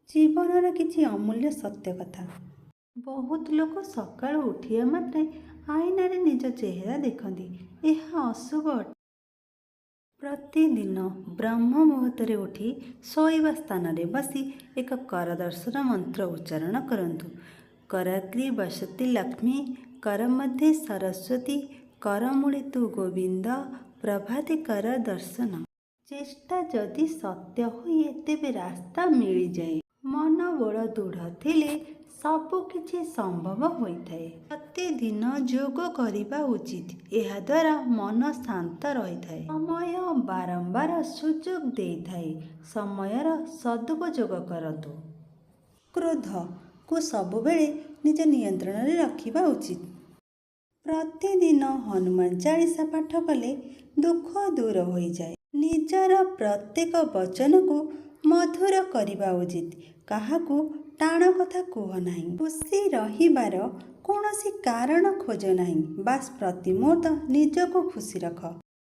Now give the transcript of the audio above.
ଜୀବନର କିଛି ଅମୂଲ୍ୟ ସତ୍ୟ କଥା। ବହୁତ ଲୋକ ସକାଳୁ ଉଠିବା ମାତ୍ରେ ଆଇନାରେ ନିଜ ଚେହେରା ଦେଖନ୍ତି। ଏହା ଅଶୁଭ ଅଟେ। ପ୍ରତିଦିନ ବ୍ରହ୍ମ ମୁହୂର୍ତ୍ତରେ ଉଠି ଶୋଇବା ସ୍ଥାନରେ ବସି ଏକ କର ଦର୍ଶନ ମନ୍ତ୍ର ଉଚ୍ଚାରଣ କରନ୍ତୁ। କରାଗ୍ରେ ବସତି ଲକ୍ଷ୍ମୀ, କର ମଧ୍ୟେ ସରସ୍ୱତୀ, କରମୂଳେ ତୁ ଗୋବିନ୍ଦ, ପ୍ରଭାତେ କର ଦର୍ଶନ। ଚେଷ୍ଟା ଯଦି ସତ୍ୟ ହୁଏ ତେବେ ରାସ୍ତା ମିଳିଯାଏ। ମନୋବଳ ଦୃଢ଼ ଥିଲେ ସବୁ କିଛି ସମ୍ଭବ ହୋଇଥାଏ। ପ୍ରତିଦିନ ଯୋଗ କରିବା ଉଚିତ। ଏହାଦ୍ୱାରା ମନ ଶାନ୍ତ ରହିଥାଏ। ସମୟ ବାରମ୍ବାର ସୁଯୋଗ ଦେଇଥାଏ। ସମୟର ସଦୁପଯୋଗ କରନ୍ତୁ। କ୍ରୋଧକୁ ସବୁବେଳେ ନିଜ ନିୟନ୍ତ୍ରଣରେ ରଖିବା ଉଚିତ। ପ୍ରତିଦିନ ହନୁମାନ ଚାଳିଶା ପାଠ କଲେ ଦୁଃଖ ଦୂର ହୋଇଯାଏ। ନିଜର ପ୍ରତ୍ୟେକ ବଚନକୁ ମଧୁର କରିବା ଉଚିତ। କାହାକୁ ଟାଣ କଥା କୁହ ନାହିଁ। ଖୁସି ରହିବାର କୌଣସି କାରଣ ଖୋଜ ନାହିଁ। ବାସ୍ ପ୍ରତି ମୁହୂର୍ତ୍ତ ନିଜକୁ ଖୁସି ରଖ।